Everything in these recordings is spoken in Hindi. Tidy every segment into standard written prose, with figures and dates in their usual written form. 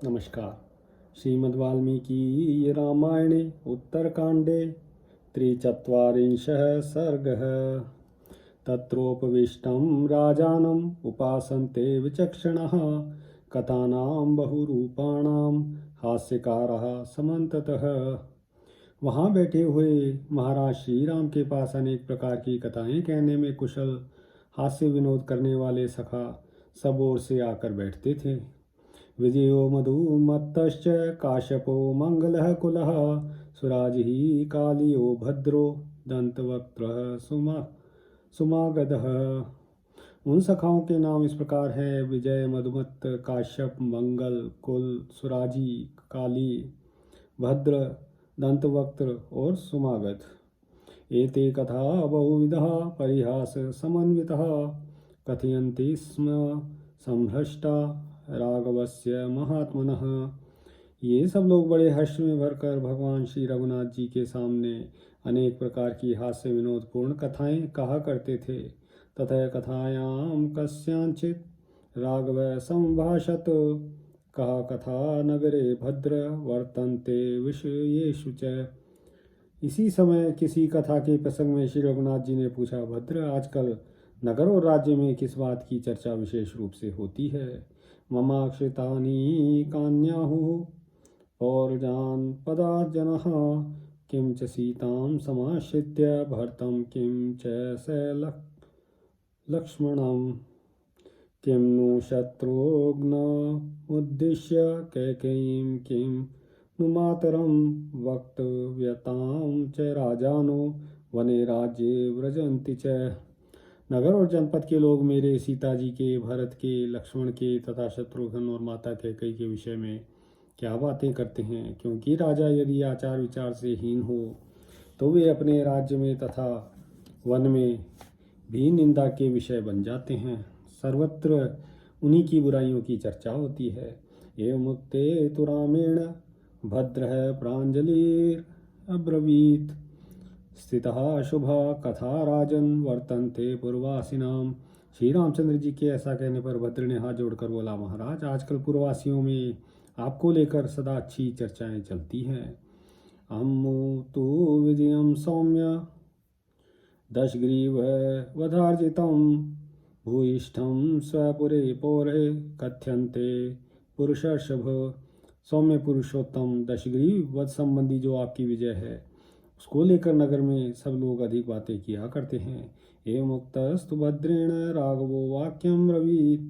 नमस्कार। श्रीमद् वाल्मीकि रामायणे उत्तरकाण्डे त्रिचत्वारिंशः सर्गः। तत्रोपविष्टं राजानम् उपासन्ते विचक्षणः कथानां बहुरूपाणां हास्यकारः समन्ततः। वहाँ बैठे हुए महाराज श्री राम के पास अनेक प्रकार की कथाएं कहने में कुशल हास्य विनोद करने वाले सखा सब ओर से आकर बैठते थे। विजयो मधुमत्तश्च काश्यपो मंगलः कुलः सुराजिः कालियो भद्रो दंतवक्त्रः सुमागधः। उन सखाओं के नाम इस प्रकार हैं: विजय, मधुमत्त, काश्यप, मंगल, कुल, सुराजी, काली, भद्र, दंतवक्त्र और सुमागध। एते कथा बहुविधः परिहास समन्वितः कथयन्ति स्म संभ्रष्टा राघवस्य महात्मनः। ये सब लोग बड़े हर्ष में भरकर भगवान श्री रघुनाथ जी के सामने अनेक प्रकार की हास्य विनोदपूर्ण कथाएं कहा करते थे। तथा कथायां कस्यांचित राघव संभाषत कहा कथा नगरे भद्र वर्तन्ते विषयेषु च। इसी समय किसी कथा के प्रसंग में श्री रघुनाथ जी ने पूछा, भद्र, आजकल नगर और राज्य में किस बात की चर्चा विशेष रूप से होती है? ममाक्षितानि कान्याहुः पौरजानपदा जनः किं च सीतां समाश्रित्य भरतं किं च स लक्ष्मणं किं नु शत्रुघ्नमुद्दिश्य कैकेयीं किं नु मातरं वक्तव्यतां च राजानो वने राज्ये व्रजन्ति च। नगर और जनपद के लोग मेरे सीता जी के, भरत के, लक्ष्मण के तथा शत्रुघ्न और माता कैकेयी के विषय में क्या बातें करते हैं? क्योंकि राजा यदि आचार विचार से हीन हो तो वे अपने राज्य में तथा वन में भी निंदा के विषय बन जाते हैं। सर्वत्र उन्हीं की बुराइयों की चर्चा होती है। एवं मुक्ते तु रामेण भद्रः प्राञ्जलिरब्रवीत् स्थितः शुभा कथा राजन वर्तन्ते पूर्ववासिनाम। श्री रामचंद्र जी के ऐसा कहने पर भद्र ने हाथ जोड़कर बोला, महाराज, आजकल पूर्ववासियों में आपको लेकर सदा अच्छी चर्चाएं चलती हैं। अम्मु तु विजयम सौम्य दशग्रीव वधार्जितं भूयिष्ठं स्वपुरे पौरे कथ्यन्ते पुरुषर्षभ। सौम्य पुरुषोत्तम दशग्रीव वध संबंधी जो आपकी विजय है उसको लेकर नगर में सब लोग अधिक बातें किया करते हैं। एवं मुक्तस्तु भद्रेण राघवो वाक्यम ब्रवीत्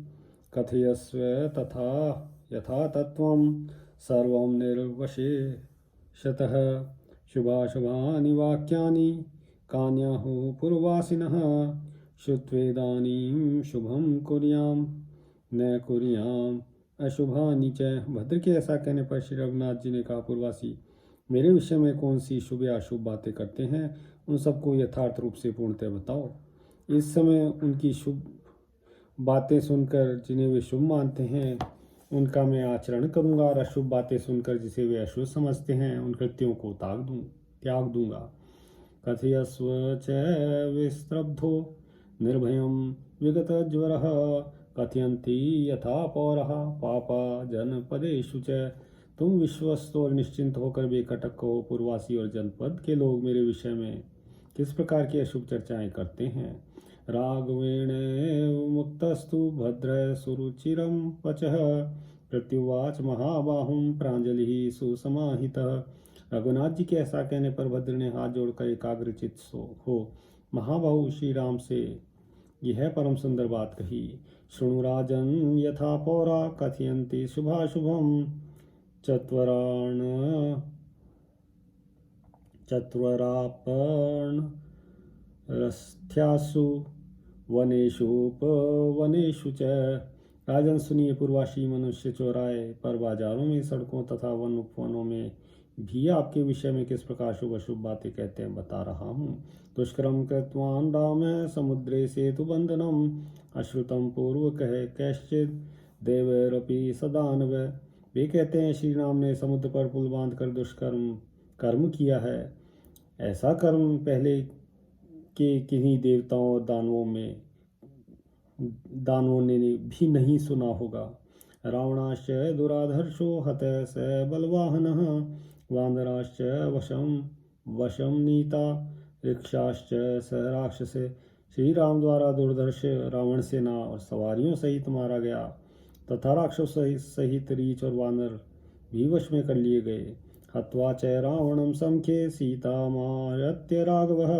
कथयस्व तथा यथा तत्वं सर्वं निर्वशेषतः शुभाशुभानि वाक्यानि कान्याहुः पूर्ववासिनः श्रुत्वेदानीं शुभं कुर्यां न कुर्याम अशुभानि च। भद्र के ऐसा कहने पर श्री रघुनाथ जी ने कहा, पूर्ववासी मेरे विषय में कौन सी शुभ या अशुभ बातें करते हैं, उन सबको यथार्थ रूप से पूर्णतः बताओ। इस समय उनकी शुभ बातें सुनकर जिन्हें वे शुभ मानते हैं उनका मैं आचरण करूंगा, और अशुभ बातें सुनकर जिसे वे अशुभ समझते हैं उन कृत्यों को त्याग दूंगा। कथयस्व च विस्त्रब्धो निर्भयं विगतज्वरः कथयन्ति यथा पौरः पापा जनपदेषु च। तुम विश्वस्त और निश्चिंत होकर बेकटक कहो, पूर्ववासी और जनपद के लोग मेरे विषय में किस प्रकार की अशुभ चर्चाएं करते हैं। राघवेण मुक्तस्तु भद्र सुरुचिरं वचः प्रत्युवाच महाबाहुं प्रांजलि सुसमाहितः। रघुनाथ जी के ऐसा कहने पर भद्र ने हाथ जोड़कर एकाग्रचित हो महाबाहु श्री राम से यह परम सुंदर बात कही। शृणु राजन यथा पौरा कथयन्ति शुभाशुभम चत्वरापर्णरस्थ्यासु वनेषुपवनेषु च। राजन सुनिए, पूर्ववासी मनुष्य चौराहे पर, बाजारों में, सड़कों तथा वन उपवनों में भी आपके विषय में किस प्रकार शुभ अशुभ बातें कहते हैं बता रहा हूँ। दुष्कर्म कृतवान राम समुद्रे सेतु बंधनम अश्रुतम पूर्वकः कैश्चिद देवैरपि सदानव। वे कहते हैं श्री राम ने समुद्र पर पुल बांधकर कर्म किया है। ऐसा कर्म पहले के किन्हीं देवताओं और दानवों ने भी नहीं सुना होगा। रावणाश्च दुराधर्षो हत स बलवाहनः वानराश्च वशं नीता रिक्षाश्च स राक्षसे। श्री राम द्वारा दुर्धर्ष रावण सेना और सवारियों सहित मारा गया तथा राक्षसों सहित रीछ और वानर भी वश में कर लिए गए। हत्वा च रावणं संख्ये सीतामाहत्य राघवः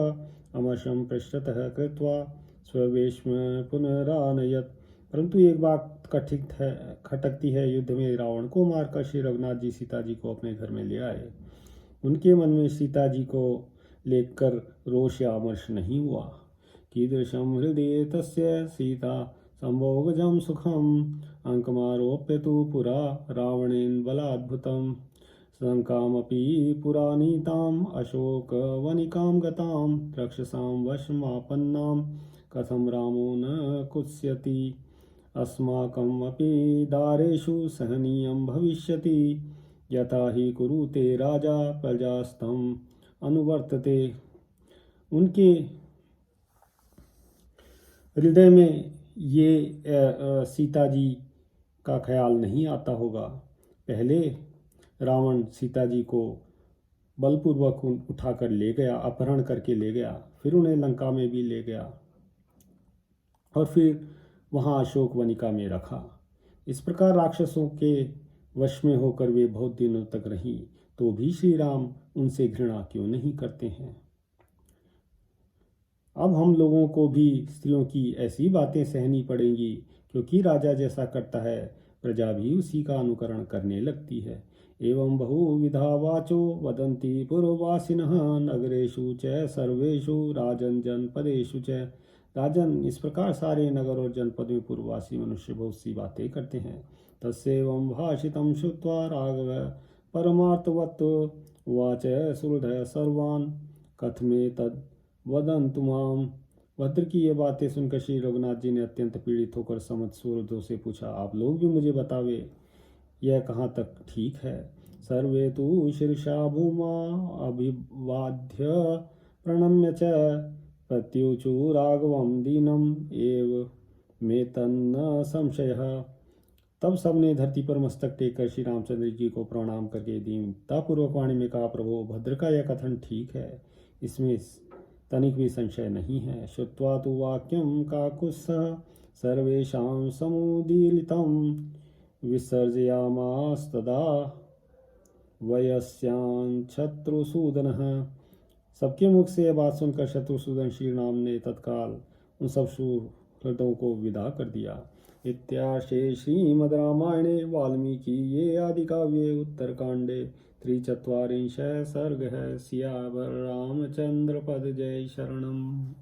अमर्षं पृष्ठतः कृत्वा स्ववेश्म पुनरानयत। परंतु एक बात खटकती है, युद्ध में रावण को मारकर श्री रघुनाथ जी सीता जी को अपने घर में ले आए। उनके मन में सीता जी को लेकर रोष या अमर्ष नहीं हुआ। कीदृशं हृदये तस्य सीता संभोगजं सुखम अंकमारोप्य तु पुरा रावणेन बलाद्भुतम् शङ्कामपि पुरानीताम् अशोकवनिकां गतां रक्षसां वशमापन्नां कथं रामो न कुत्स्यति अस्माकम् अपि दारेषु सहनीयं भविष्यति यथा हि कुरुते राजा प्रजास्तम् अनुवर्तते। उनके हृदय में ये सीता जी का ख्याल नहीं आता होगा। पहले रावण सीता जी को बलपूर्वक उठाकर ले गया, अपहरण करके ले गया, फिर उन्हें लंका में भी ले गया और फिर वहाँ अशोक वनिका में रखा। इस प्रकार राक्षसों के वश में होकर वे बहुत दिनों तक रही, तो भी श्री राम उनसे घृणा क्यों नहीं करते हैं। अब हम लोगों को भी स्त्रियों की ऐसी बातें सहनी पड़ेंगी, क्योंकि राजा जैसा करता है प्रजा भी उसी का अनुकरण करने लगती है। एवं बहुविधा वाचो वदन्ति पुरवासिनः नगरेषु च सर्वेषु राजन जनपदेषु च। राजन, इस प्रकार सारे नगर और जनपद में पूर्ववासी मनुष्य बहुत सी बातें करते हैं। तस्यैवं भाषितं श्रुत्वा राघव परमार्थवत् उवाच सुहृदः सर्वान् कथमेतद् वदन्तु माम्। भद्र की ये बातें सुनकर श्री रघुनाथ जी ने अत्यंत पीड़ित होकर समस्त सुहृदों से पूछा, आप लोग भी मुझे बतावे, यह कहाँ तक ठीक है। सर्वे तु शीर्षा भूमा अभिवाद्य प्रणम्य च प्रत्युचु राघवं दीनम एव में तन्न संशयः। तब सबने धरती पर मस्तक टेक कर श्री रामचंद्र जी को प्रणाम करके दीनतापूर्वक वाणी में कहा, प्रभु भद्र का यह कथन ठीक है, इसमें तनिक भी संशय नहीं है। श्रुत्वा तु वाक्यं काकुत्स्थः सर्वेषां समुदीलितं विसर्जयामास्तदा वयस्यां शत्रुसूदनः। सबके मुख से यह बात सुनकर शत्रुसूदन श्री राम ने तत्काल उन सब सुहृदों को विदा कर दिया। इत्यार्षे श्रीमद् रामायणे वाल्मीकिये आदिकाव्ये उत्तरकांडे 43 सर्गः। सियावर रामचंद्र पद जय शरणम्।